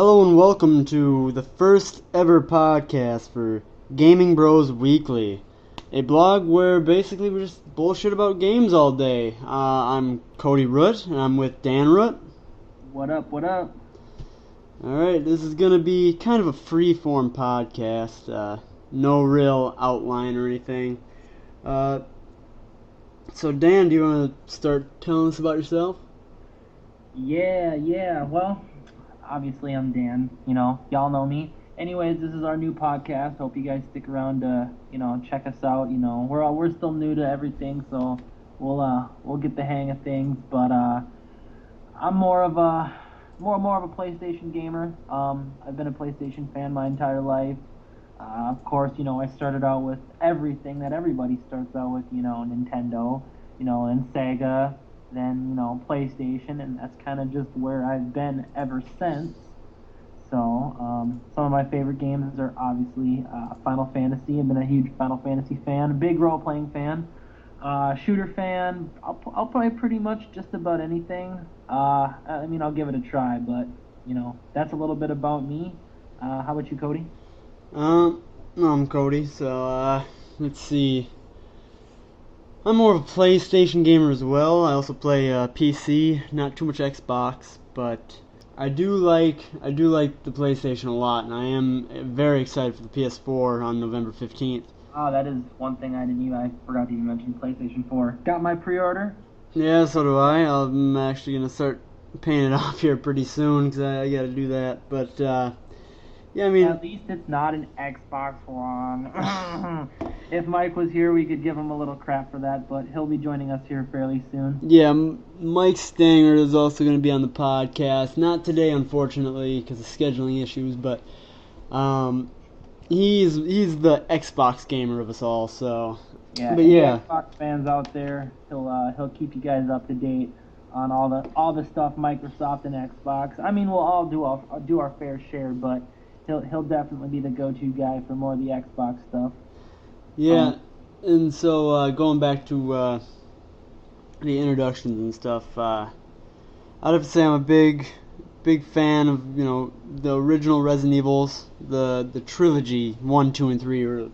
Hello and welcome to the first ever podcast for Gaming Bros Weekly, a blog where basically we just bullshit about games all day. I'm Cody Root and I'm with Dan Root. What up, what up? Alright, this is going to be kind of a free-form podcast, no real outline or anything. So Dan, do you want to start telling us about yourself? Yeah, well, obviously I'm Dan, y'all know me. Anyways, this is our new podcast. Hope you guys stick around to, check us out. We're still new to everything, so we'll get the hang of things, but I'm more of a PlayStation gamer. I've been a PlayStation fan my entire life. Of course, I started out with everything that everybody starts out with, Nintendo, and Sega, then, PlayStation, and that's kind of just where I've been ever since. So, some of my favorite games are obviously Final Fantasy. I've been a huge Final Fantasy fan, big role-playing fan, shooter fan. I'll play pretty much just about anything. I'll give it a try, but, that's a little bit about me. How about you, Cody? I'm Cody, so, let's see. I'm more of a PlayStation gamer as well. I also play PC, not too much Xbox, but I do like the PlayStation a lot, and I am very excited for the PS4 on November 15th. Oh, that is one thing I forgot to even mention, PlayStation 4. Got my pre-order? Yeah, so do I. I'm actually going to start paying it off here pretty soon, because I got to do that, but, yeah, I mean... At least it's not an Xbox One. If Mike was here, we could give him a little crap for that, but he'll be joining us here fairly soon. Yeah, Mike Stanger is also going to be on the podcast. Not today, unfortunately, because of scheduling issues, but he's the Xbox gamer of us all. So yeah, but yeah, Xbox fans out there, he'll keep you guys up to date on all the stuff Microsoft and Xbox. I mean, we'll all do our fair share, but he'll definitely be the go-to guy for more of the Xbox stuff. Yeah, and so going back to the introductions and stuff, I'd have to say I'm a big fan of the original Resident Evils, the trilogy 1, 2, and 3 are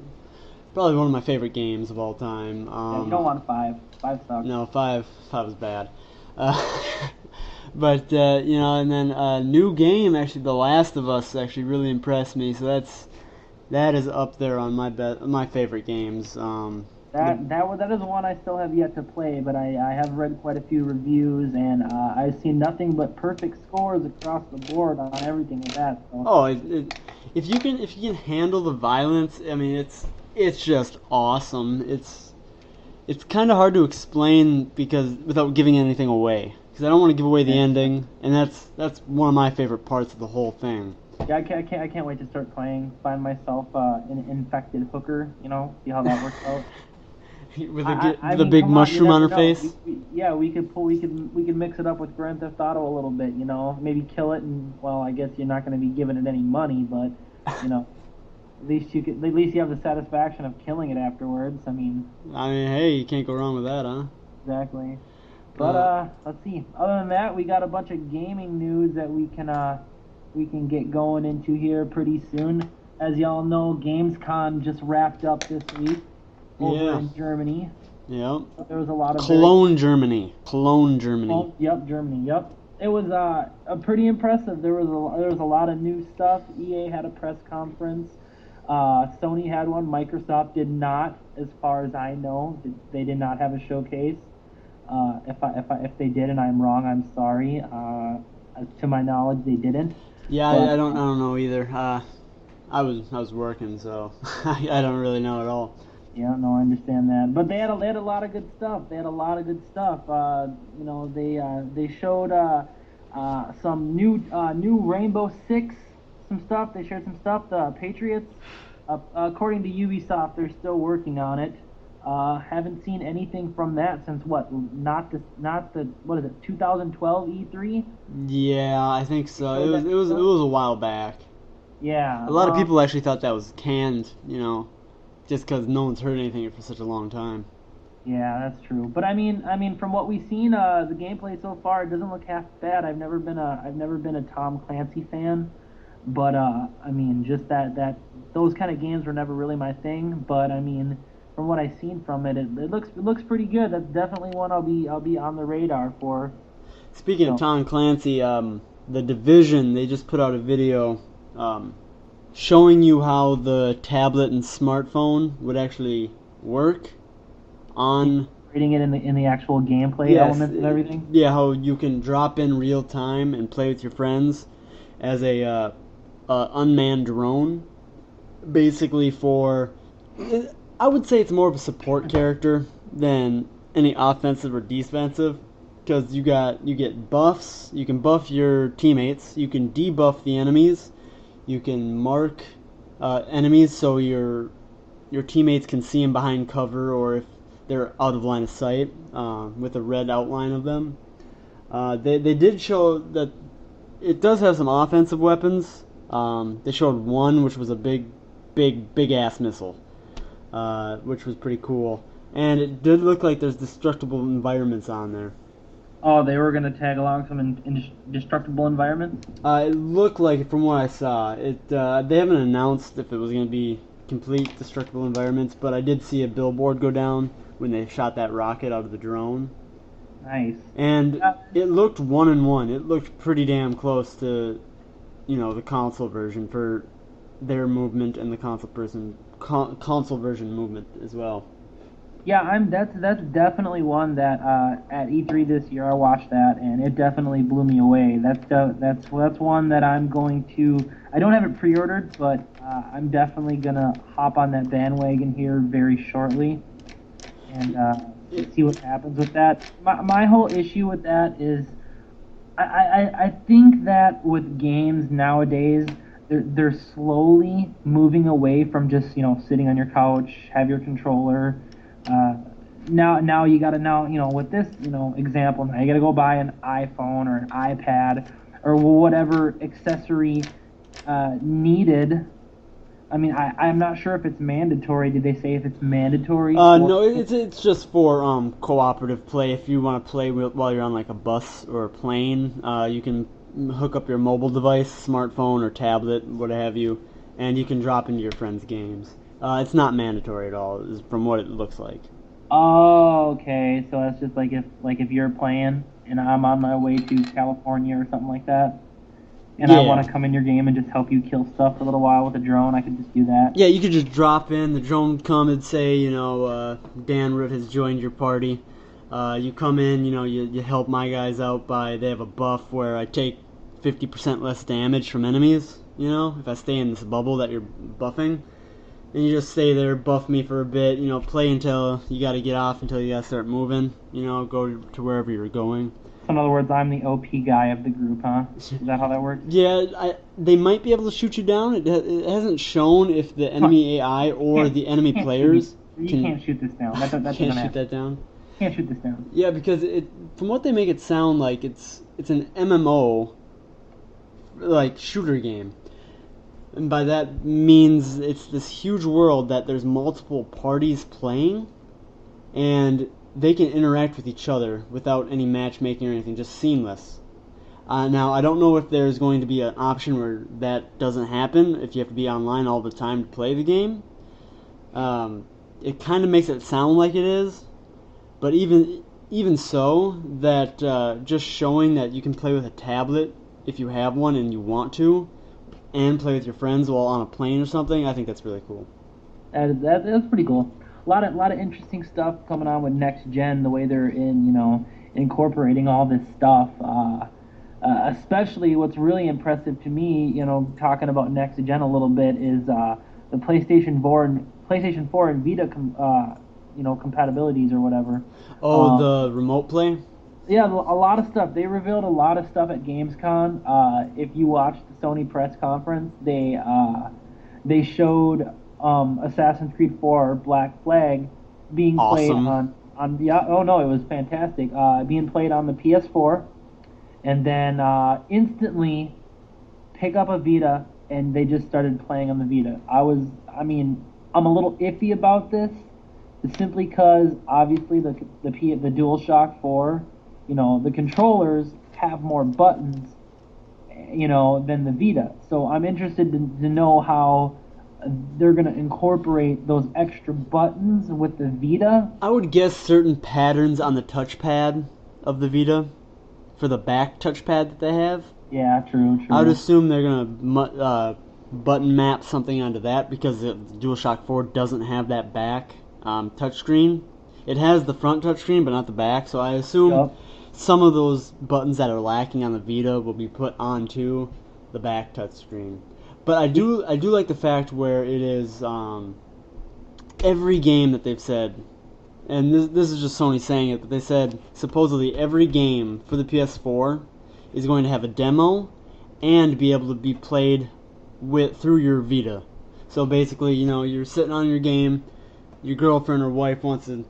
probably one of my favorite games of all time. Yeah, you don't want 5. 5 sucks. No, 5 was bad. But and then new game, actually, The Last of Us actually really impressed me. So that is up there on my favorite games. That is one I still have yet to play, but I have read quite a few reviews, and I've seen nothing but perfect scores across the board on everything with that. So. Oh, if you can handle the violence, I mean it's just awesome. It's kind of hard to explain without giving anything away. Because I don't want to give away the ending, and that's one of my favorite parts of the whole thing. Yeah, I can't wait to start playing. Find myself an infected hooker. See how that works out. with a big mushroom on her face. We could mix it up with Grand Theft Auto a little bit. Maybe kill it, and well, I guess you're not going to be giving it any money, but at least you have the satisfaction of killing it afterwards. I mean, hey, you can't go wrong with that, huh? Exactly. But let's see. Other than that, we got a bunch of gaming news that we can get going into here pretty soon. As y'all know, Gamescom just wrapped up this week over in Germany. Yep. So there was a lot of Cologne, Germany. Oh, yep, Germany. Yep. It was pretty impressive. There was a lot of new stuff. EA had a press conference. Sony had one. Microsoft did not, as far as I know. They did not have a showcase. If they did and I'm wrong, I'm sorry. To my knowledge, they didn't. Yeah, I don't know either. I was working, so I don't really know at all. Yeah, no, I understand that. But they had a lot of good stuff. They showed some new Rainbow Six, some stuff. They shared some stuff. The Patriots, according to Ubisoft, they're still working on it. Haven't seen anything from that since what? Not the what is it? 2012 E3? Yeah, I think so. It was a while back. Yeah. A lot of people actually thought that was canned, just because no one's heard anything for such a long time. Yeah, that's true. But I mean, from what we've seen, the gameplay so far, it doesn't look half bad. I've never been a Tom Clancy fan. But I mean, just that those kind of games were never really my thing. But I mean, from what I've seen from it, it looks pretty good. That's definitely one I'll be on the radar for. Speaking of Tom Clancy, the Division, they just put out a video showing you how the tablet and smartphone would actually work on Reading it in the actual gameplay elements and everything. Yeah, how you can drop in real time and play with your friends as a unmanned drone. Basically, I would say it's more of a support character than any offensive or defensive, because you get buffs. You can buff your teammates. You can debuff the enemies. You can mark enemies so your teammates can see them behind cover, or if they're out of line of sight with a red outline of them. They did show that it does have some offensive weapons. They showed one, which was a big ass missile, which was pretty cool. And it did look like there's destructible environments on there. Oh, they were going to tag along some indestructible environments? It looked like it from what I saw. They haven't announced if it was going to be complete destructible environments, but I did see a billboard go down when they shot that rocket out of the drone. Nice. And it looked 1-in-1. It looked pretty damn close to, the console version for their movement and the console version movement as well. Yeah, that's definitely one that at E3 this year I watched that, and it definitely blew me away. That's one that I'm going to. I don't have it pre-ordered, but I'm definitely gonna hop on that bandwagon here very shortly, and see what happens with that. My whole issue with that is, I think that with games nowadays, they're slowly moving away from just sitting on your couch, have your controller. Now you gotta with this example, now you gotta go buy an iPhone or an iPad or whatever accessory needed. I mean, I'm not sure if it's mandatory. Did they say if it's mandatory? No, it's just for cooperative play. If you want to play while you're on like a bus or a plane, you can hook up your mobile device, smartphone or tablet, what have you, and you can drop into your friends' games. It's not mandatory at all, from what it looks like. Oh, okay. So that's just like if you're playing and I'm on my way to California or something like that, and I want to come in your game and just help you kill stuff for a little while with a drone, I could just do that. Yeah, you could just drop in. The drone would come and say, Dan Root has joined your party. You come in, you help my guys out they have a buff where I take 50% less damage from enemies, if I stay in this bubble that you're buffing. And you just stay there, buff me for a bit, play until you gotta get off, until you gotta start moving, go to wherever you're going. So in other words, I'm the OP guy of the group, huh? Is that how that works? Yeah, they might be able to shoot you down. It hasn't shown if the enemy AI or the enemy players can't shoot this down. That can't shoot that down. Can't shoot this down. Yeah, because from what they make it sound like, it's an MMO, like, shooter game. And by that means it's this huge world that there's multiple parties playing, and they can interact with each other without any matchmaking or anything, just seamless. Now, I don't know if there's going to be an option where that doesn't happen, if you have to be online all the time to play the game. It kind of makes it sound like it is, but even so, that just showing that you can play with a tablet if you have one and you want to, and play with your friends while on a plane or something, I think that's really cool. That's pretty cool. A lot of interesting stuff coming on with next gen. The way they're incorporating all this stuff. Especially what's really impressive to me, talking about next gen a little bit, is the PlayStation 4 and Vita compatibilities or whatever. Oh, the remote play? Yeah, a lot of stuff. They revealed a lot of stuff at Gamescom. If you watched the Sony press conference, they showed Assassin's Creed 4 Black Flag being played on it was fantastic. Being played on the PS4, and then instantly pick up a Vita, and they just started playing on the Vita. I'm a little iffy about this, simply because obviously the DualShock 4, the controllers have more buttons, than the Vita. So I'm interested to know how they're going to incorporate those extra buttons with the Vita. I would guess certain patterns on the touchpad of the Vita for the back touchpad that they have. Yeah, true. I would assume they're going to button map something onto that because the DualShock 4 doesn't have that back touchscreen. It has the front touchscreen, but not the back, so I assume some of those buttons that are lacking on the Vita will be put onto the back touchscreen. But I do like the fact where it is every game that they've said, and this is just Sony saying it, but they said supposedly every game for the PS4 is going to have a demo and be able to be played through your Vita. So basically, you're sitting on your game, your girlfriend or wife wants to,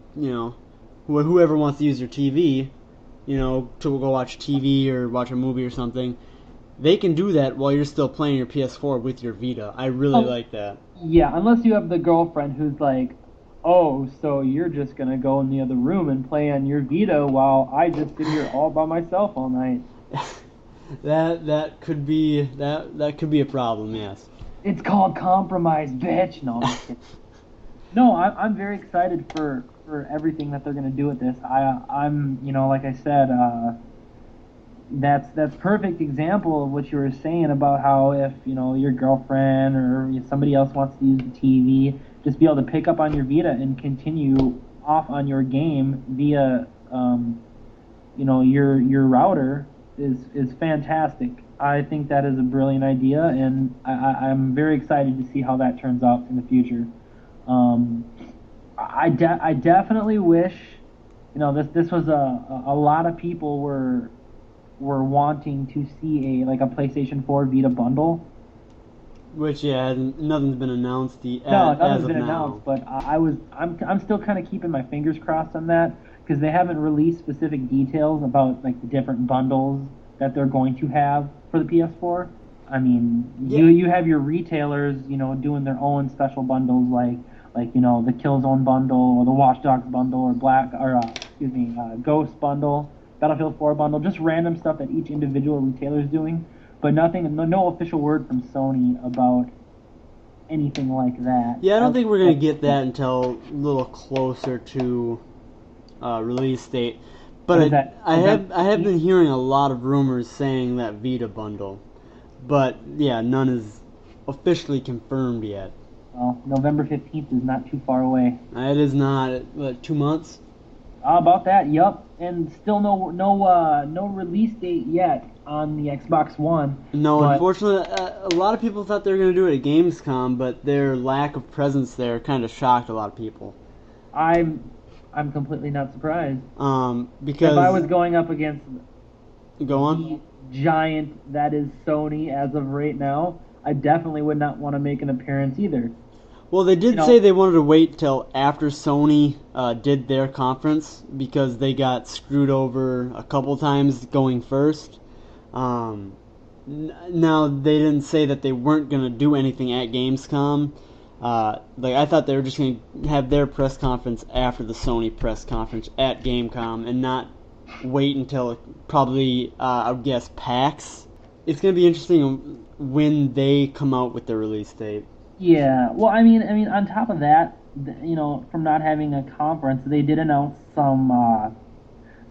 whoever wants to use your TV, to go watch TV or watch a movie or something, they can do that while you're still playing your PS4 with your Vita. I really like that. Yeah, unless you have the girlfriend who's like, oh, so you're just going to go in the other room and play on your Vita while I just sit here all by myself all night. that could be a problem, yes. It's called compromise, bitch. No, I'm just kidding. No, I'm very excited for everything that they're going to do with this. I'm like I said, that's perfect example of what you were saying about how if your girlfriend or somebody else wants to use the TV, just be able to pick up on your Vita and continue off on your game via your router is fantastic. I think that is a brilliant idea, and I'm very excited to see how that turns out in the future. I definitely wish, this was a lot of people were wanting to see a PlayStation 4 Vita bundle. Which nothing's been announced. Nothing's been announced, but I'm still kind of keeping my fingers crossed on that because they haven't released specific details about the different bundles that they're going to have for the PS4. I mean, you have your retailers, doing their own special bundles like the Killzone bundle or the Watch Dogs bundle or Ghost bundle, Battlefield 4 bundle, just random stuff that each individual retailer is doing, but no official word from Sony about anything like that. Yeah, I don't think we're going to get that until a little closer to release date. But I have been hearing a lot of rumors saying that Vita bundle. But, yeah, none is officially confirmed yet. Well, November 15th is not too far away. It is not. What, 2 months? About that, yup. And still no release date yet on the Xbox One. No, unfortunately, a lot of people thought they were going to do it at Gamescom, but their lack of presence there kind of shocked a lot of people. I'm completely not surprised. Because if I was going up against the giant that is Sony as of right now, I definitely would not want to make an appearance either. Well, they did say they wanted to wait till after Sony did their conference because they got screwed over a couple times going first. Now, they didn't say that they weren't going to do anything at Gamescom. I thought they were just going to have their press conference after the Sony press conference at Gamescom and not wait until probably, I would guess, PAX. It's going to be interesting when they come out with their release date. Yeah, well, I mean, on top of that, from not having a conference, they did announce some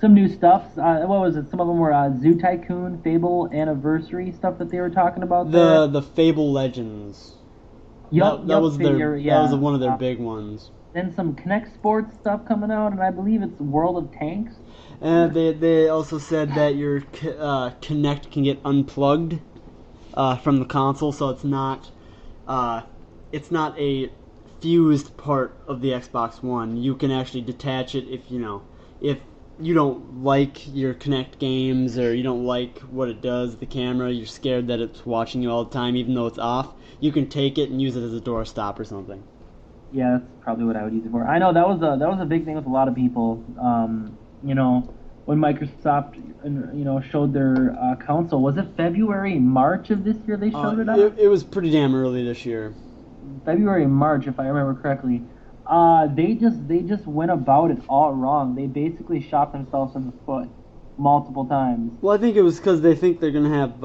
new stuff. What was it? Some of them were Zoo Tycoon, Fable Anniversary stuff that they were talking about. The Fable Legends. That was one of their big ones. Then some Kinect Sports stuff coming out, and I believe it's World of Tanks. And they also said that your Kinect can get unplugged from the console, so it's not a fused part of the Xbox One. You can actually detach it if you don't like your Kinect games or you don't like what it does, the camera, you're scared that it's watching you all the time even though it's off, you can take it and use it as a doorstop or something. Yeah, that's probably what I would use it for. I know that was a big thing with a lot of people. When Microsoft showed their console, was it February, March of this year they showed it out? It was pretty damn early this year. February, March, if I remember correctly. They just went about it all wrong. They basically shot themselves in the foot multiple times. Well, I think it was because they think they're going to have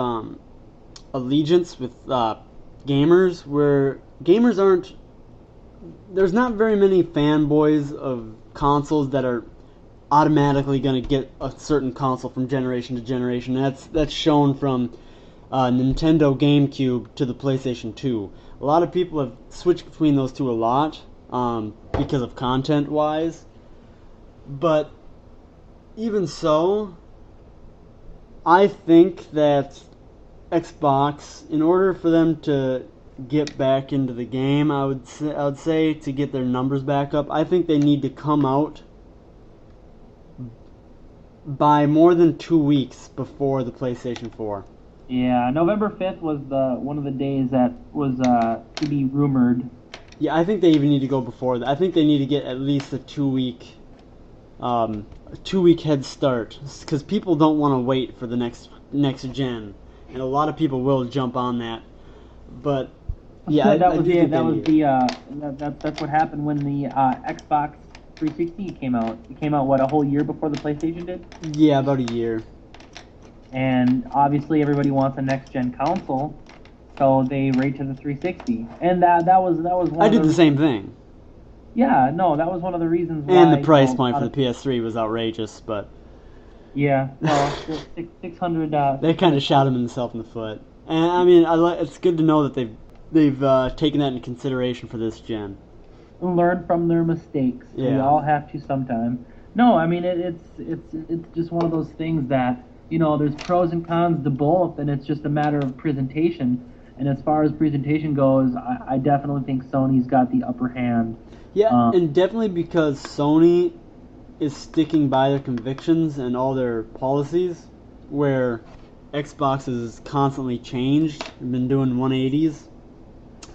allegiance with gamers, where gamers aren't. There's not very many fanboys of consoles that are automatically going to get a certain console from generation to generation. That's shown from Nintendo GameCube to the PlayStation 2. A lot of people have switched between those two a lot because of content-wise. But even so, I think that Xbox, in order for them to get back into the game, I would say to get their numbers back up, I think they need to come out by more than 2 weeks before the PlayStation 4. Yeah, November 5th was one of the days that was to be rumored. Yeah, I think they even need to go before that. I think they need to get at least a 2-week head start, because people don't want to wait for the next gen, and a lot of people will jump on that. But yeah, that's what happened when the Xbox 360 came out. It came out what, a whole year before the PlayStation did? Yeah, about a year. And obviously everybody wants a next gen console, so they rate to the 360. And that was one. I did the same thing. Yeah, no, that was one of the reasons why. And the price point for the PS3 was outrageous, but yeah, well, 600. They kind of shot himself in the foot. And I mean, it's good to know that they've taken that into consideration for this gen. Learn from their mistakes. Yeah. We all have to sometime. No, I mean it's just one of those things that, you know, there's pros and cons to both, and it's just a matter of presentation. And as far as presentation goes, I definitely think Sony's got the upper hand. Yeah, and definitely because Sony is sticking by their convictions and all their policies, where Xbox has constantly changed and been doing 180s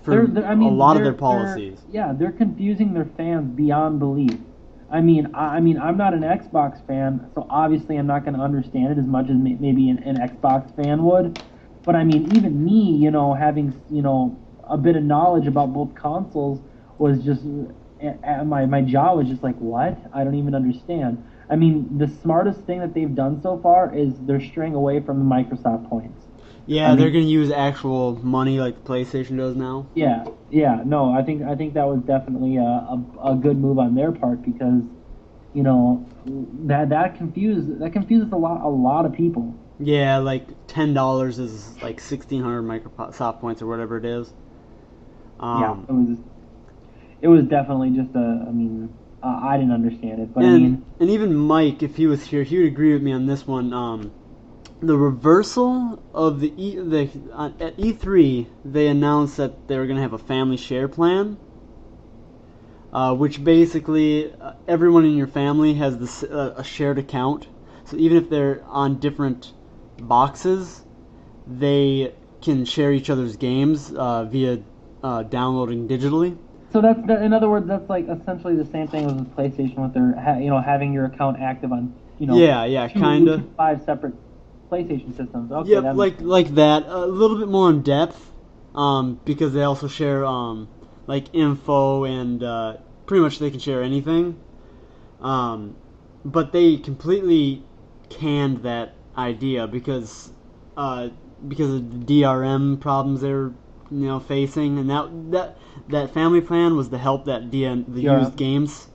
for a lot of their policies. They're confusing their fans beyond belief. I mean, I'm not an Xbox fan, so obviously I'm not going to understand it as much as maybe an Xbox fan would. But I mean, even me, you know, having, you know, a bit of knowledge about both consoles was just, my jaw was just like, what? I don't even understand. I mean, the smartest thing that they've done so far is they're straying away from the Microsoft points. Yeah, they're going to use actual money like the PlayStation does now. Yeah. No, I think that was definitely a good move on their part, because, you know, that confuses a lot of people. Yeah, like $10 is like 1,600 Microsoft points or whatever it is. It was definitely just I didn't understand it, but and even Mike, if he was here, he would agree with me on this one. The reversal of at E3, they announced that they were going to have a family share plan, which basically everyone in your family has a shared account. So even if they're on different boxes, they can share each other's games via downloading digitally. So in other words, that's like essentially the same thing as with PlayStation, with their having your account active on kind of 5 separate PlayStation systems. Okay, yep, like that. A little bit more in depth, because they also share like info and pretty much they can share anything. But they completely canned that idea because of the DRM problems they're facing, and that family plan was to help the used games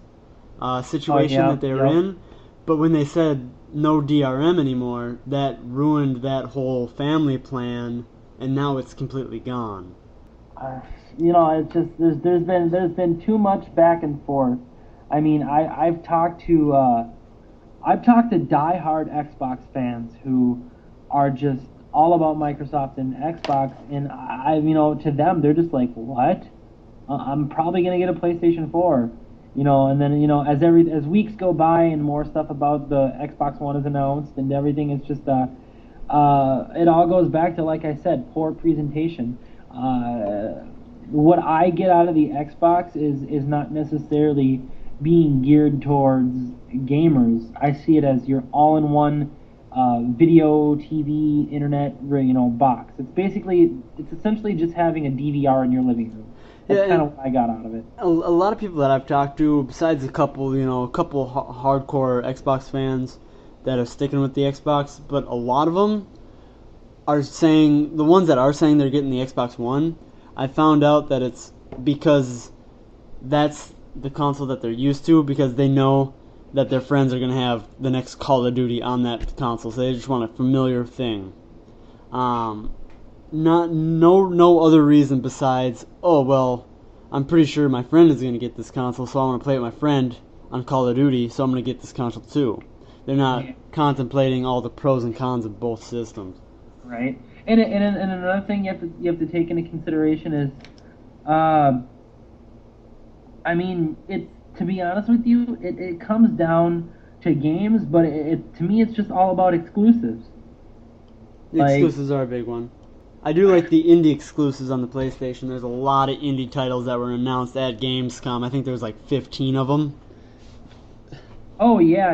situation that they were in. But when they said no DRM anymore, that ruined that whole family plan, and now it's completely gone. It's just there's been too much back and forth. I mean, I've talked to diehard Xbox fans who are just all about Microsoft and Xbox, and to them they're just like, what? I'm probably gonna get a PlayStation 4. And then as weeks go by and more stuff about the Xbox One is announced and everything, it's just it all goes back to, like I said, poor presentation. What I get out of the Xbox is not necessarily being geared towards gamers. I see it as your all-in-one video, TV, internet, box. It's essentially just having a DVR in your living room. That's kind of what I got out of it. A lot of people that I've talked to, besides a couple hardcore Xbox fans that are sticking with the Xbox, but a lot of them are saying, the ones that are saying they're getting the Xbox One, I found out that it's because that's the console that they're used to, because they know that their friends are going to have the next Call of Duty on that console, so they just want a familiar thing. No other reason besides, oh, well, I'm pretty sure my friend is going to get this console, so I want to play with my friend on Call of Duty, so I'm going to get this console too. They're not contemplating all the pros and cons of both systems. Right. And another thing you have to take into consideration is, I mean, to be honest with you, it comes down to games, but to me it's just all about exclusives. The exclusives are a big one. I do like the indie exclusives on the PlayStation. There's a lot of indie titles that were announced at Gamescom. I think there was like 15 of them. Oh yeah.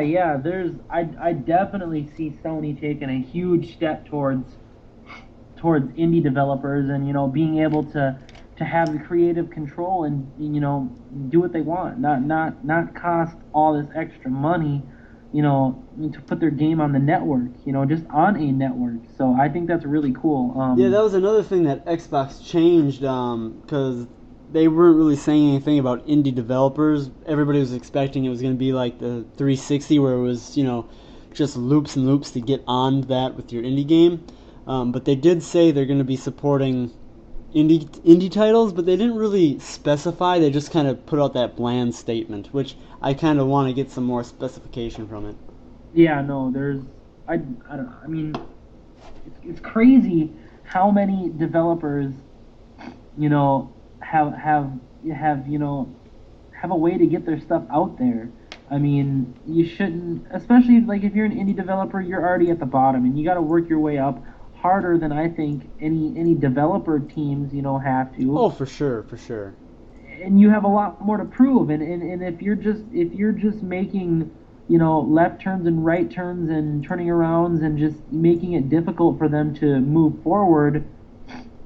I definitely see Sony taking a huge step towards indie developers, and being able to have the creative control and do what they want, not cost all this extra money, to put their game on the network, just on a network. So I think that's really cool. Yeah, that was another thing that Xbox changed, because they weren't really saying anything about indie developers. Everybody was expecting it was going to be like the 360, where it was, just loops and loops to get on that with your indie game. But they did say they're going to be supporting indie titles, but they didn't really specify. They just kind of put out that bland statement, which I kind of want to get some more specification from it. Yeah, no, I don't know. I mean, it's crazy how many developers, have a way to get their stuff out there. I mean, you shouldn't, especially like if you're an indie developer, you're already at the bottom, and you got to work your way up harder than I think any developer teams, have to. Oh, for sure. And you have a lot more to prove, and if you're just making, left turns and right turns and turning arounds and just making it difficult for them to move forward,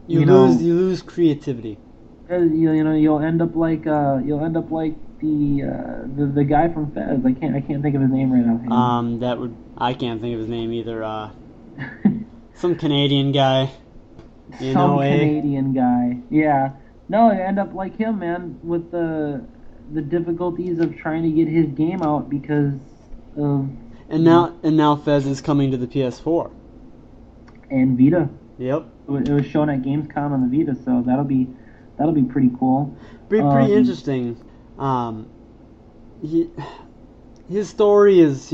you lose creativity. You'll end up like the guy from Fez. I can't think of his name right now. I can't think of his name either. Some Canadian guy. Canadian guy. Yeah. No, you end up like him, man, with the difficulties of trying to get his game out because of. And now Fez is coming to the PS4. And Vita. Yep. It was shown at Gamescom on the Vita, so that'll be pretty cool. Pretty interesting. His story is,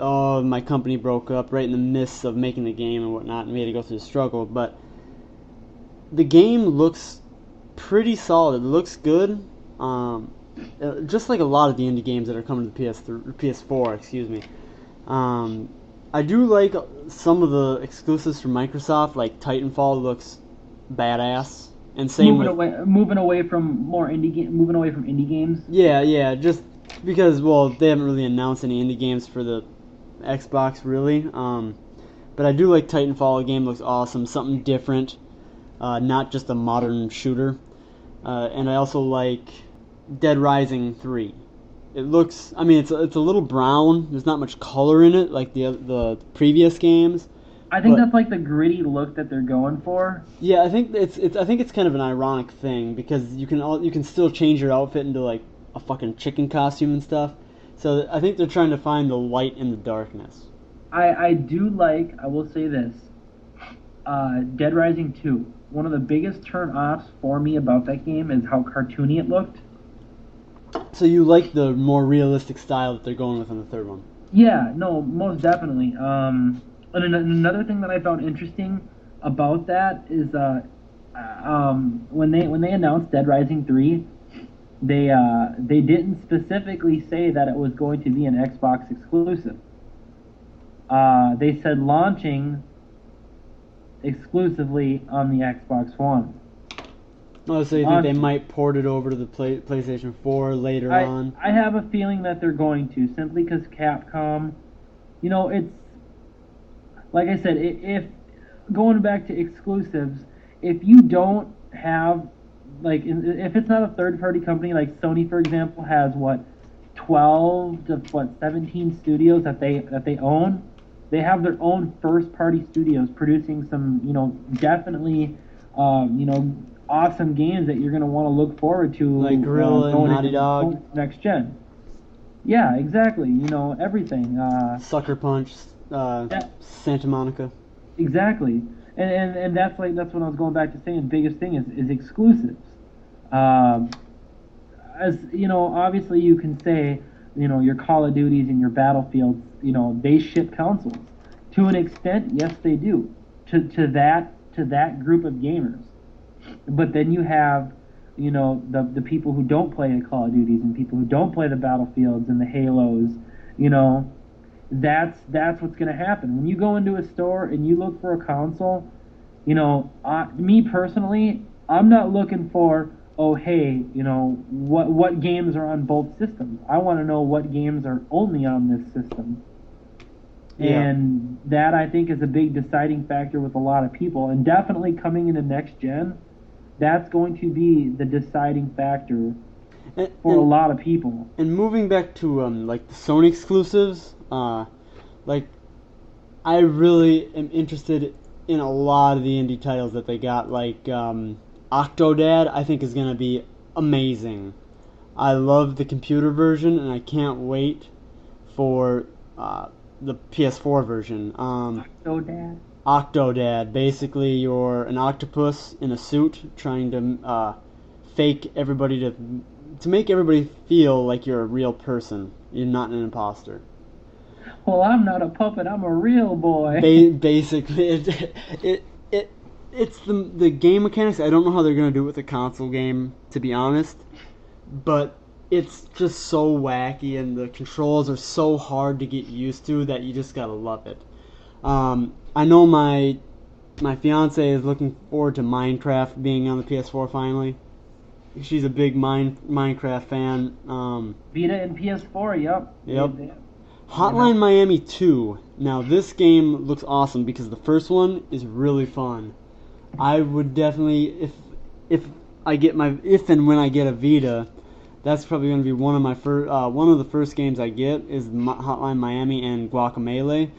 oh, my company broke up right in the midst of making the game and whatnot, and we had to go through the struggle. But the game looks pretty solid. It looks good. Just like a lot of the indie games that are coming to the PS4, excuse me. I do like some of the exclusives from Microsoft, like Titanfall looks badass. And same moving away from indie games. Yeah, just because, well, they haven't really announced any indie games for the Xbox, really. But I do like Titanfall. The game looks awesome, something different, not just a modern shooter. And I also like Dead Rising 3. It looks, I mean, it's a little brown. There's not much color in it like the previous games. I think that's like the gritty look that they're going for. Yeah, I think it's kind of an ironic thing because you can still change your outfit into like a fucking chicken costume and stuff. So I think they're trying to find the light in the darkness. I will say this. Dead Rising 2. One of the biggest turn-offs for me about that game is how cartoony it looked. So you like the more realistic style that they're going with on the third one? Yeah, no, most definitely. And another thing that I found interesting about that is when they announced Dead Rising 3, they didn't specifically say that it was going to be an Xbox exclusive. They said launching exclusively on the Xbox One. Oh, so you think they might port it over to the PlayStation 4 later on? I have a feeling that they're going to, simply because Capcom, it's, like I said, if going back to exclusives, if you don't have, like, if it's not a third-party company, like Sony, for example, has, 12 to, 17 studios that they own, They have their own first-party studios producing some, definitely, awesome games that you're going to want to look forward to. Like Gorilla and going Naughty into Dog. next gen. Yeah, exactly. Everything. Sucker Punch, Santa Monica. Exactly. And that's what I was going back to saying. Biggest thing is exclusives. As obviously you can say, your Call of Duties and your Battlefields, they ship consoles. To an extent, yes, they do. To that group of gamers. But then you have, the people who don't play the Call of Duties and people who don't play the Battlefields and the Halos, that's what's going to happen. When you go into a store and you look for a console, me personally, I'm not looking for, oh, hey, what games are on both systems. I want to know what games are only on this system. Yeah. And that, I think, is a big deciding factor with a lot of people. And definitely coming into next gen, that's going to be the deciding factor for a lot of people. And moving back to like the Sony exclusives, like I really am interested in a lot of the indie titles that they got. Like Octodad, I think is going to be amazing. I love the computer version, and I can't wait for the PS4 version. Octodad. Basically, you're an octopus in a suit trying to fake everybody to make everybody feel like you're a real person. You're not an imposter. Well, I'm not a puppet. I'm a real boy. Basically, it's the game mechanics. I don't know how they're gonna do it with a console game, to be honest. But it's just so wacky, and the controls are so hard to get used to that you just gotta love it. I know my fiance is looking forward to Minecraft being on the PS4 finally. She's a big Minecraft fan. Vita and PS4, yep. Hotline Miami 2. Now this game looks awesome because the first one is really fun. I would definitely, if and when I get a Vita, that's probably going to be one of the first games I get is Hotline Miami and Guacamelee.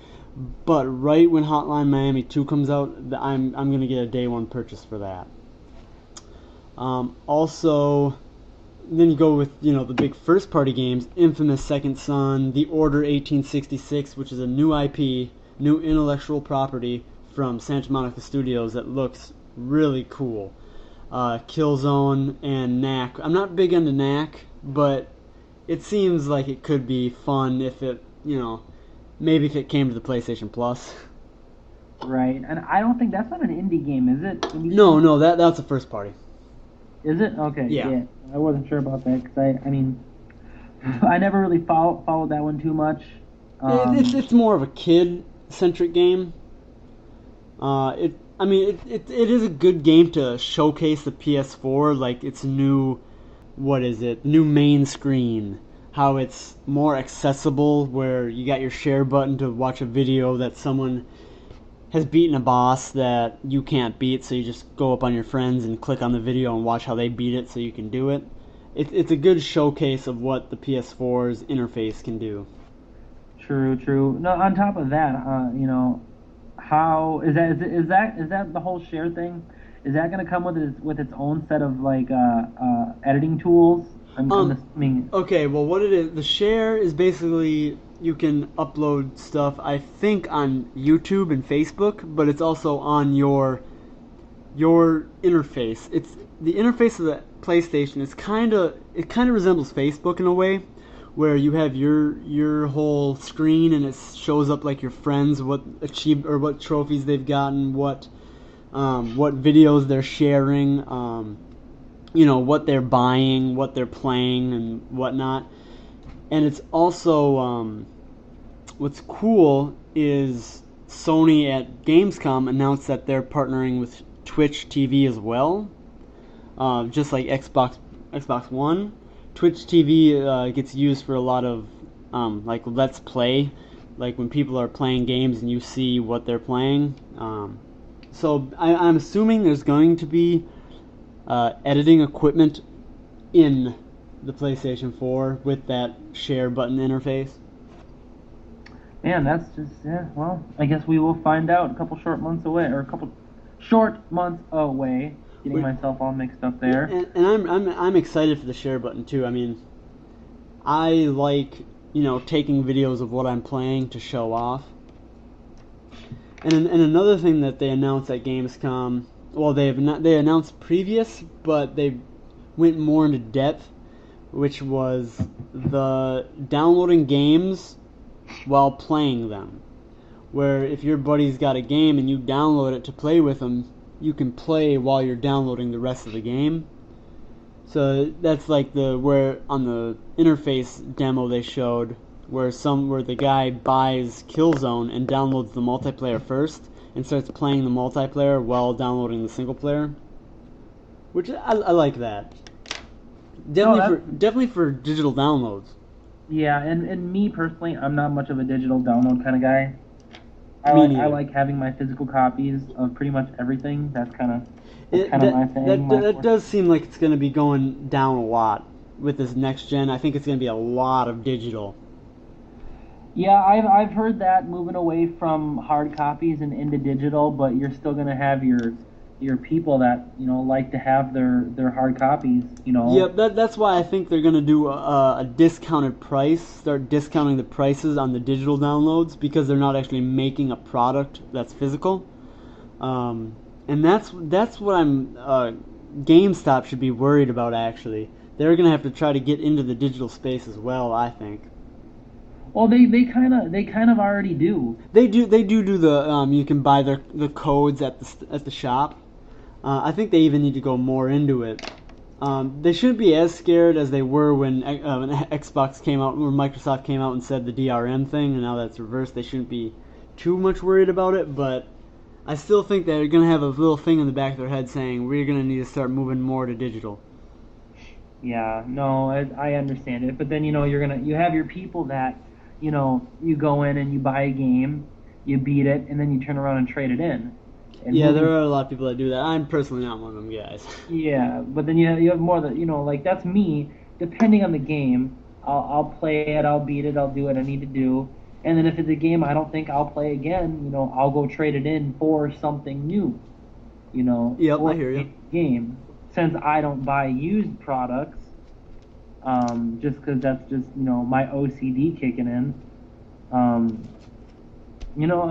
But right when Hotline Miami 2 comes out, I'm going to get a day one purchase for that. Also, then you go with the big first party games, Infamous Second Son, The Order 1866, which is a new IP, new intellectual property from Santa Monica Studios that looks really cool. Killzone and Knack. I'm not big into Knack, but it seems like it could be fun if it, maybe if it came to the PlayStation Plus. Right, and I don't think that's not an indie game, is it? No, that's a first party. Is it? Okay, yeah. I wasn't sure about that because I never really followed that one too much. It's more of a kid-centric game. It is a good game to showcase the PS4, like its new, new main screen. How it's more accessible, where you got your share button to watch a video that someone has beaten a boss that you can't beat, so you just go up on your friends and click on the video and watch how they beat it so you can do it. It's a good showcase of what the PS4's interface can do. True. No, on top of that, how is that the whole share thing? Is that going to come with its own set of editing tools? I'm assuming. Okay, well, what it is, the share is basically you can upload stuff, I think, on YouTube and Facebook, but it's also on your interface. It's the interface of the PlayStation. It kind of resembles Facebook in a way, where you have your whole screen and it shows up like your friends what achieved or what trophies they've gotten, what videos they're sharing, what they're buying, what they're playing, and whatnot. And it's also what's cool is Sony at Gamescom announced that they're partnering with Twitch TV as well, just like Xbox One. Twitch TV gets used for a lot of like Let's Play, like when people are playing games and you see what they're playing. So I'm assuming there's going to be editing equipment in the PlayStation 4 with that share button interface. Man, that's just yeah. Well, I guess we will find out a couple short months away, or a couple short months away. Getting myself all mixed up there. And I'm excited for the share button too. I mean, I like taking videos of what I'm playing to show off. And another thing that they announced at Gamescom, well, they announced previous, but they went more into depth, which was the downloading games while playing them. Where if your buddy's got a game and you download it to play with them, you can play while you're downloading the rest of the game. So that's like where on the interface demo they showed where the guy buys Killzone and downloads the multiplayer first and starts playing the multiplayer while downloading the single player. Which I like that. Definitely for digital downloads. Yeah, and me personally, I'm not much of a digital download kind of guy. I like having my physical copies of pretty much everything. That's kind of my thing. That does seem like it's going to be going down a lot with this next gen. I think it's going to be a lot of digital. Yeah, I've heard that moving away from hard copies and into digital, but you're still going to have your people that like to have their hard copies. Yep, that's why I think they're going to do a discounted price, start discounting the prices on the digital downloads because they're not actually making a product that's physical. And that's what GameStop should be worried about. Actually, they're going to have to try to get into the digital space as well, I think. Well, they kind of already do. They do the you can buy the codes at the shop. I think they even need to go more into it. They shouldn't be as scared as they were when Xbox came out, or Microsoft came out and said the DRM thing, and now that's reversed. They shouldn't be too much worried about it, but I still think they're going to have a little thing in the back of their head saying we're going to need to start moving more to digital. Yeah, no, I understand it, but then you have your people that you go in and you buy a game, you beat it, and then you turn around and trade it in. And there are a lot of people that do that. I'm personally not one of them guys. Yeah, but then you have more that like that's me. Depending on the game, I'll play it, I'll beat it, I'll do what I need to do, and then if it's a game I don't think I'll play again, I'll go trade it in for something new. Yep, I hear you. Game, since I don't buy used products. Just because that's just my OCD kicking in. I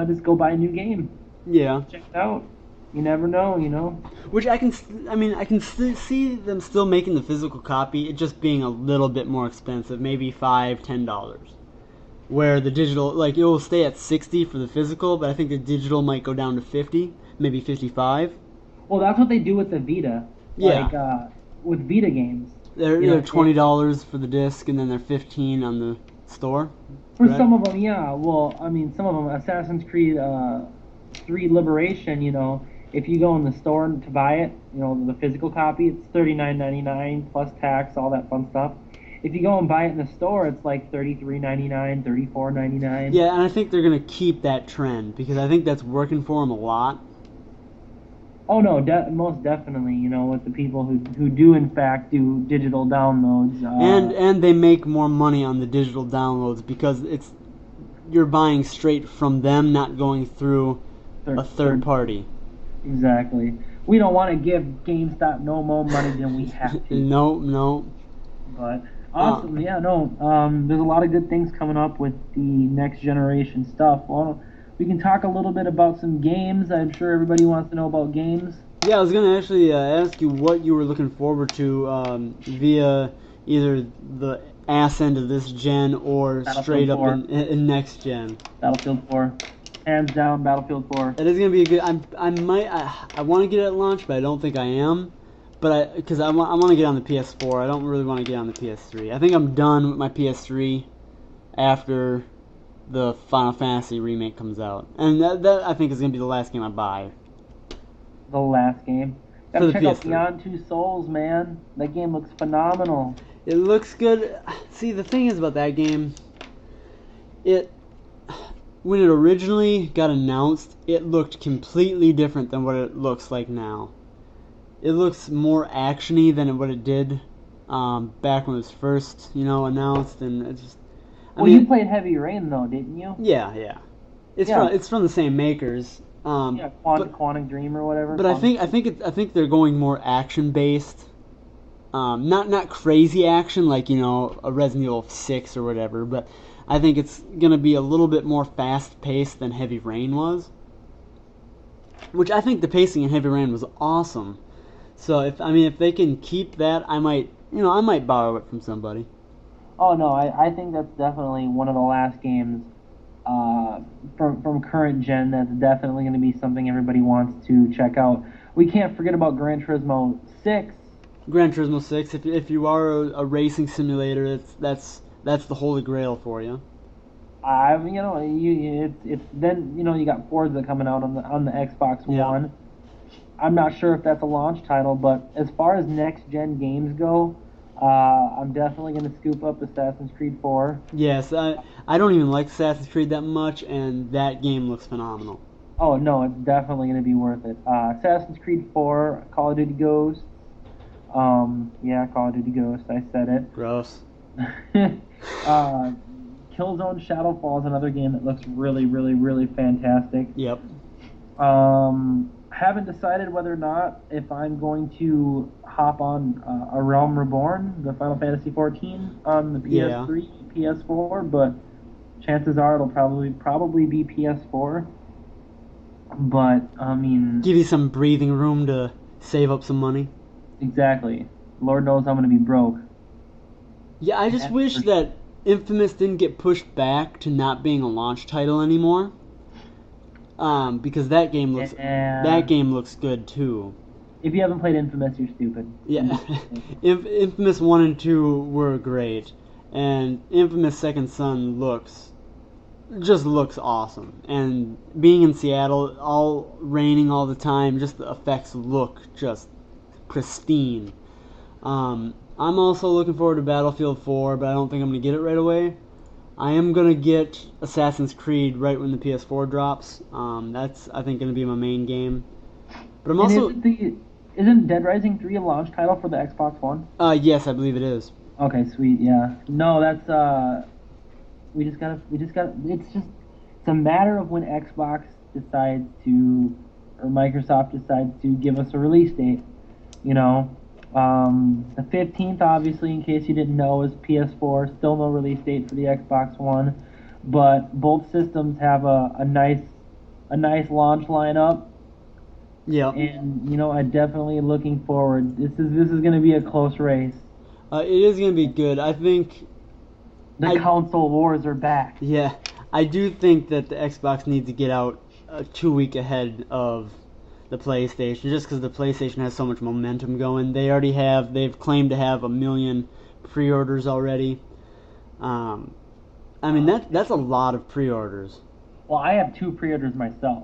just go buy a new game. Yeah. Check it out. You never know. Which I can see them still making the physical copy. It just being a little bit more expensive, maybe $5-10. Where the digital, it will stay at $60 for the physical, but I think the digital might go down to $50, maybe $55. Well, that's what they do with the Vita. Yeah. With Vita games. They're $20 for the disc, and then they're $15 on the store. For some of them, yeah. Well, I mean, some of them, Assassin's Creed 3 Liberation. If you go in the store to buy it, the physical copy, it's $39.99 plus tax, all that fun stuff. If you go and buy it in the store, it's like $33.99, $34.99. Yeah, and I think they're gonna keep that trend because I think that's working for them a lot. Oh no, most definitely. With the people who do in fact do digital downloads. And they make more money on the digital downloads because you're buying straight from them, not going through a third party. Exactly. We don't want to give GameStop no more money than we have to. No. But awesome, there's a lot of good things coming up with the next generation stuff. Well, we can talk a little bit about some games. I'm sure everybody wants to know about games. Yeah, I was going to actually ask you what you were looking forward to via either the ass end of this gen or straight up in next gen. Battlefield 4. Hands down, Battlefield 4. It is going to be a good... I want to get it at launch, but I don't think I am. Because I want to get on the PS4. I don't really want to get on the PS3. I think I'm done with my PS3 after the Final Fantasy remake comes out. And that I think is going to be the last game I buy. The last game? Gotta check out Beyond Two Souls, man. That game looks phenomenal. It looks good. See, the thing is about that game, when it originally got announced, it looked completely different than what it looks like now. It looks more actiony than what it did back when it was first, announced, and Well, you played Heavy Rain though, didn't you? Yeah. It's from the same makers. Quantic Dream or whatever. But I think they're going more action based. Not crazy action like a Resident Evil 6 or whatever, but I think it's gonna be a little bit more fast paced than Heavy Rain was. Which I think the pacing in Heavy Rain was awesome. So if they can keep that, I might borrow it from somebody. Oh no, I think that's definitely one of the last games from current gen that's definitely going to be something everybody wants to check out. We can't forget about Gran Turismo 6. Gran Turismo 6, if you are a racing simulator, that's the holy grail for you. It's then you got Forza coming out on the Xbox One. I'm not sure if that's a launch title, but as far as next gen games go, I'm definitely going to scoop up Assassin's Creed 4. Yes, I don't even like Assassin's Creed that much, and that game looks phenomenal. Oh no, it's definitely going to be worth it. Assassin's Creed 4, Call of Duty Ghosts. Call of Duty Ghosts. I said it. Gross. Killzone Shadowfall is another game that looks really, really, really fantastic. Yep. Haven't decided whether or not if I'm going to hop on A Realm Reborn, the Final Fantasy 14 on the PS3, PS4, but chances are it'll probably be PS4. But I mean, give you some breathing room to save up some money. Exactly. Lord knows I'm going to be broke. Yeah, I just wish that Infamous didn't get pushed back to not being a launch title anymore. Because that game looks good too. If you haven't played Infamous, you're stupid. Yeah, Infamous 1 and 2 were great, and Infamous Second Son looks awesome. And being in Seattle, all raining all the time, just the effects look just pristine. I'm also looking forward to Battlefield 4, but I don't think I'm going to get it right away. I am going to get Assassin's Creed right when the PS4 drops. That's, I think, going to be my main game. But I'm also... Isn't Dead Rising 3 a launch title for the Xbox One? Yes, I believe it is. Okay, sweet, yeah. No, that's, it's a matter of when Xbox decides to, or Microsoft decides to give us a release date, The 15th, obviously, in case you didn't know, is PS4. Still no release date for the Xbox One, but both systems have a nice launch lineup. Yeah. And I'm definitely looking forward. This is going to be a close race. It is going to be good. I think the console wars are back. Yeah, I do think that the Xbox needs to get out 2 weeks ahead of the PlayStation, just because the PlayStation has so much momentum going. They've claimed to have 1 million pre-orders already. That's a lot of pre-orders. Well, I have 2 pre-orders myself.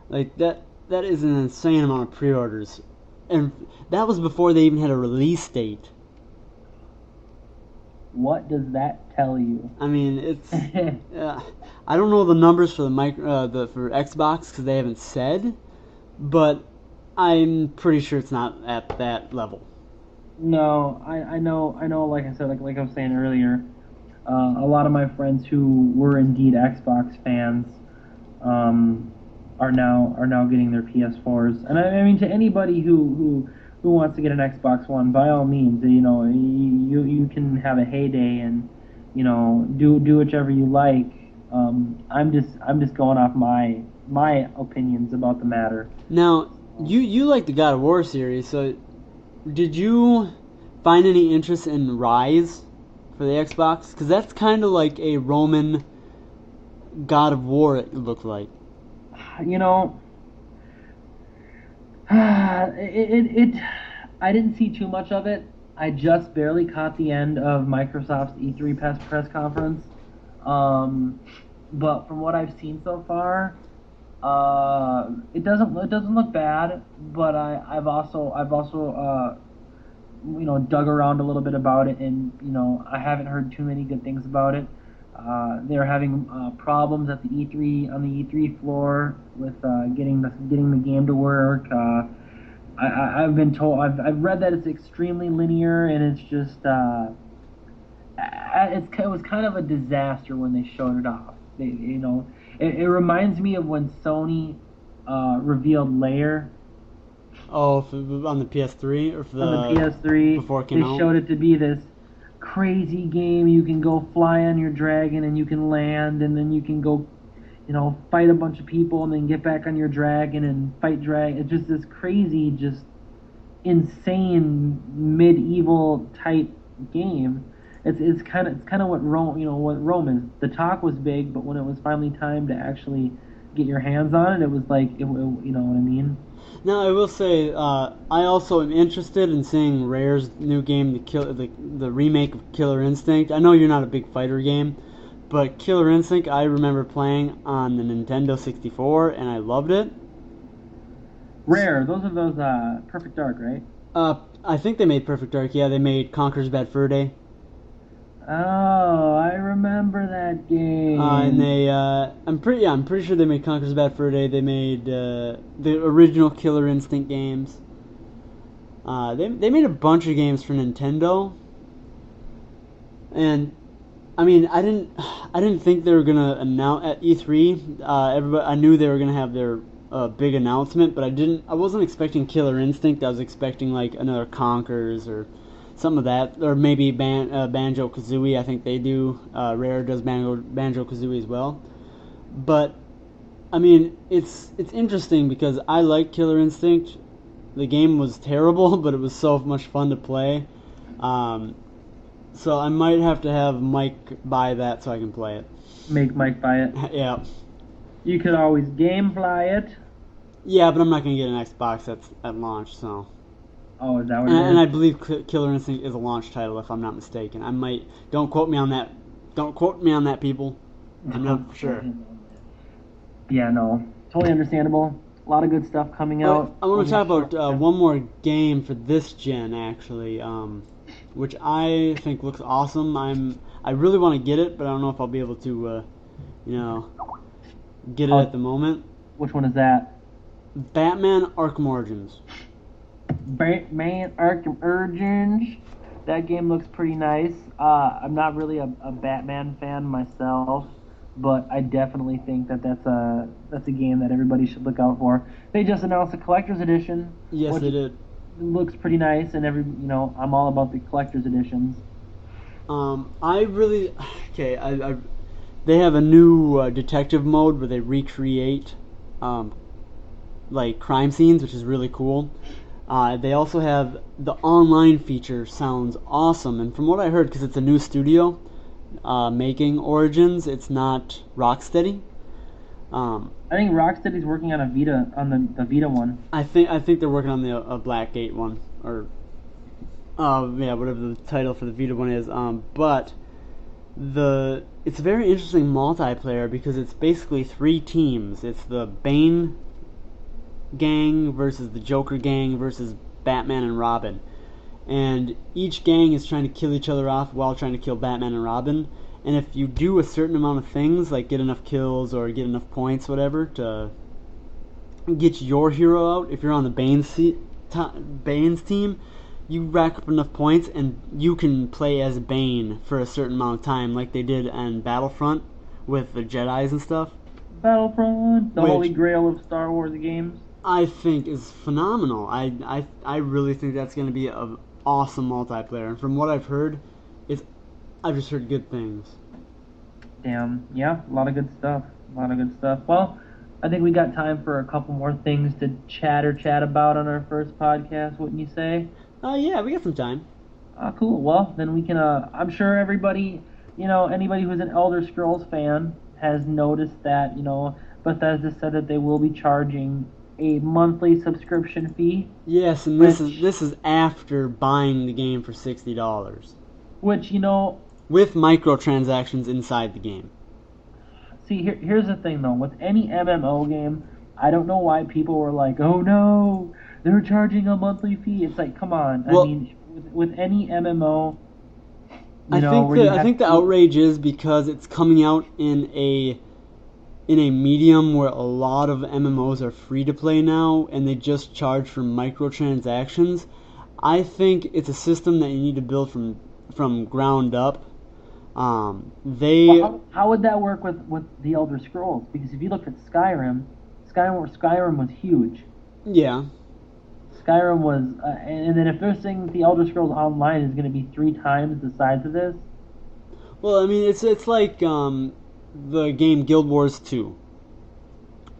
Like that is an insane amount of pre-orders, and that was before they even had a release date. What does that tell you? I mean, it's I don't know the numbers for for Xbox because they haven't said. But I'm pretty sure it's not at that level. No, I know. Like I said, like I was saying earlier, a lot of my friends who were indeed Xbox fans are now getting their PS4s. And I mean, to anybody who wants to get an Xbox One, by all means, you can have a heyday and do whichever you like. I'm just going off my opinions about the matter. Now, you like the God of War series, so did you find any interest in Rise for the Xbox? Because that's kind of like a Roman God of War, it looked like. I didn't see too much of it. I just barely caught the end of Microsoft's E3 press conference. But from what I've seen so far, it doesn't look bad. But I've also dug around a little bit about it, and I haven't heard too many good things about it. They're having problems at the E3 floor with getting the game to work. I've been told, I've read that it's extremely linear, and it's just It was kind of a disaster when they showed it off. It reminds me of when Sony revealed Lair Oh, on the PS3 or for on the PS3. before it They came out? showed it to be this crazy game. You can go fly on your dragon and you can land, and then you can go, fight a bunch of people and then get back on your dragon and fight dragon. It's just this crazy, just insane medieval type game. It's kind of what Rome is. The talk was big, but when it was finally time to actually get your hands on it, it was like you know what I mean. Now I will say, I also am interested in seeing Rare's new game, the remake of Killer Instinct. I know you're not a big fighter game, but Killer Instinct I remember playing on the Nintendo 64 and I loved it. Rare, those are those Perfect Dark, right? I think they made Perfect Dark. Yeah, they made Conker's Bad Fur Day. Oh, I remember that game. And they, I'm pretty sure they made Conker's Bad Fur Day. They made the original Killer Instinct games. They made a bunch of games for Nintendo. And I mean, I didn't think they were gonna announce at E3. I knew they were gonna have their big announcement, but I wasn't expecting Killer Instinct. I was expecting like another Conkers or some of that, or maybe Banjo Kazooie. I think they do. Rare does Banjo Kazooie as well. But I mean, it's interesting because I like Killer Instinct. The game was terrible, but it was so much fun to play. So I might have to have Mike buy that so I can play it. Make Mike buy it. Yeah. You could always GameFly it. Yeah, but I'm not gonna get an Xbox at launch, so. Oh, is that what it is? And I believe Killer Instinct is a launch title, if I'm not mistaken. I might. Don't quote me on that. Don't quote me on that, people. I'm not for sure. Yeah, no, totally understandable. A lot of good stuff coming out. I want to talk about one more game for this gen, actually, which I think looks awesome. I really want to get it, but I don't know if I'll be able to, get it at the moment. Which one is that? Batman Arkham Origins. Batman Arkham Origins. That game looks pretty nice. I'm not really a Batman fan myself, but I definitely think that's a game that everybody should look out for. They just announced a collector's edition. Yes, they did. It looks pretty nice, and I'm all about the collector's editions. They have a new detective mode where they recreate like crime scenes, which is really cool. They also have the online feature. Sounds awesome, and from what I heard, because it's a new studio making Origins, it's not Rocksteady. I think Rocksteady's working on the Vita one. I think they're working on the Blackgate one, or whatever the title for the Vita one is. But it's a very interesting multiplayer because it's basically 3 teams. It's the Bane gang versus the Joker gang versus Batman and Robin. And each gang is trying to kill each other off while trying to kill Batman and Robin. And if you do a certain amount of things, like get enough kills or get enough points, whatever, to get your hero out, if you're on the Bane's team, you rack up enough points and you can play as Bane for a certain amount of time, like they did on Battlefront with the Jedis and stuff. Battlefront, the holy grail of Star Wars games. I think is phenomenal. I really think that's going to be an awesome multiplayer. And from what I've heard, I've just heard good things. Damn, yeah, a lot of good stuff. Well, I think we got time for a couple more things to chat about on our first podcast, wouldn't you say? Yeah, we got some time. Cool. Well, then we can, I'm sure everybody, anybody who's an Elder Scrolls fan has noticed that, Bethesda said that they will be charging a monthly subscription fee. Yes, and this is after buying the game for $60. Which, with microtransactions inside the game. See, here's the thing, though. With any MMO game, I don't know why people were like, oh no, they're charging a monthly fee. It's like, come on. Well, I mean, with any MMO, I think the outrage is because it's coming out in a medium where a lot of MMOs are free to play now, and they just charge for microtransactions. I think it's a system that you need to build from ground up, How would that work with the Elder Scrolls? Because if you look at Skyrim was huge. Yeah. Skyrim was, and then if they're saying the Elder Scrolls Online is going to be 3 times the size of this. Well, I mean, it's like the game Guild Wars 2.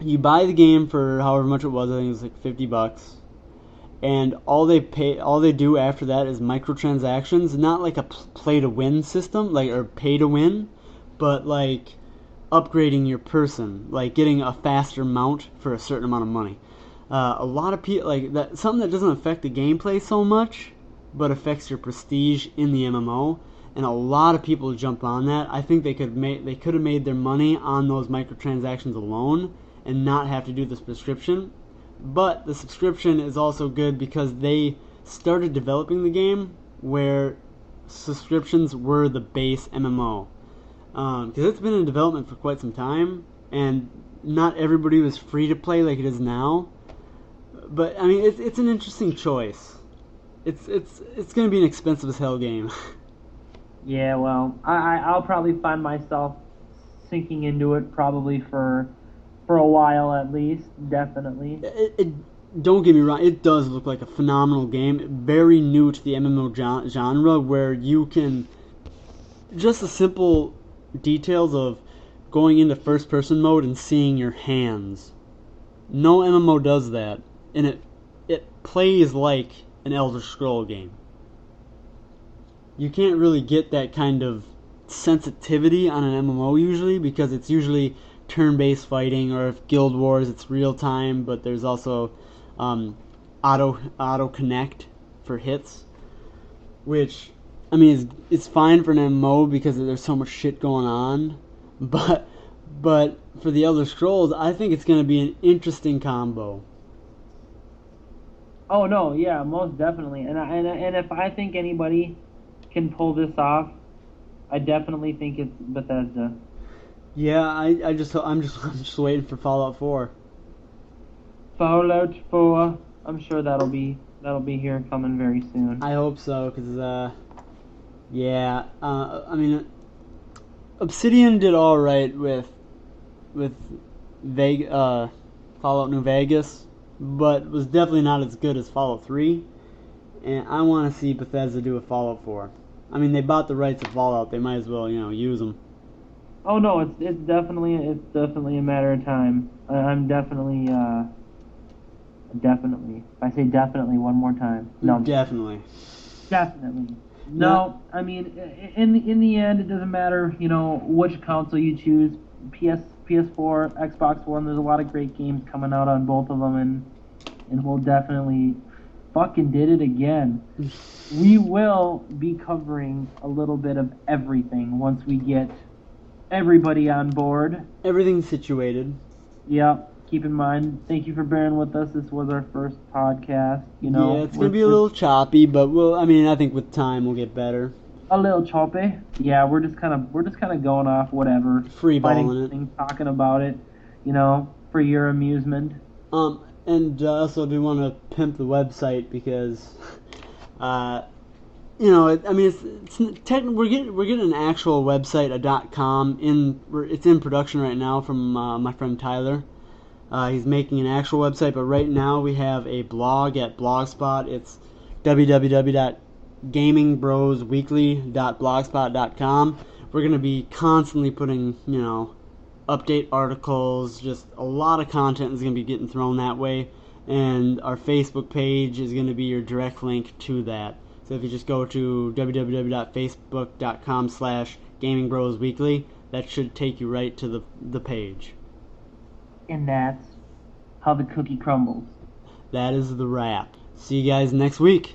You buy the game for however much it was. I think it was like $50, and all they do after that is microtransactions. Not like a play to win system, or pay to win, but like upgrading your person, like getting a faster mount for a certain amount of money. A lot of people like that. Something that doesn't affect the gameplay so much, but affects your prestige in the MMO. And a lot of people jump on that. I think they could have made their money on those microtransactions alone and not have to do the subscription. But the subscription is also good because they started developing the game where subscriptions were the base MMO. Because it's been in development for quite some time, and not everybody was free to play like it is now. But I mean, it's an interesting choice. It's going to be an expensive as hell game. Yeah, well, I'll probably find myself sinking into it probably for a while at least, definitely. Don't get me wrong, it does look like a phenomenal game. Very new to the MMO genre, where you can just the simple details of going into first-person mode and seeing your hands. No MMO does that. And it plays like an Elder Scroll game. You can't really get that kind of sensitivity on an MMO usually, because it's usually turn-based fighting, or if Guild Wars it's real-time, but there's also auto connect for hits, which I mean it's fine for an MMO because there's so much shit going on, but for the Elder Scrolls, I think it's going to be an interesting combo. Oh no, yeah, most definitely. And if I think anybody can pull this off, I definitely think it's Bethesda. Yeah, I'm just waiting for Fallout 4. Fallout 4, I'm sure that'll be here coming very soon. I hope so, because I mean, Obsidian did all right with Fallout New Vegas, but was definitely not as good as Fallout 3, and I want to see Bethesda do a Fallout 4. I mean, they bought the rights to Fallout, they might as well, use them. Oh no, it's definitely a matter of time. I'm definitely. If I say definitely one more time. No. Definitely. No, I mean, in the end, it doesn't matter, which console you choose. PS4, Xbox One. There's a lot of great games coming out on both of them, and we'll definitely fucking did it again. We will be covering a little bit of everything once we get everybody on board. Everything's situated. Yep. Keep in mind, thank you for bearing with us. This was our first podcast. Yeah, it's gonna be a little choppy, but I think with time we'll get better. A little choppy. Yeah, we're just kind of going off whatever, freeballing it, talking about it, for your amusement. And also do want to pimp the website because, we're getting an actual website, a .com it's in production right now from my friend Tyler. He's making an actual website, but right now we have a blog at Blogspot. It's www.gamingbrosweekly.blogspot.com. We're going to be constantly putting, update articles, just a lot of content is going to be getting thrown that way, and our Facebook page is going to be your direct link to that. So if you just go to www.facebook.com/gamingbrosweekly, that should take you right to the page. And that's how the cookie crumbles. That is the wrap. See you guys next week.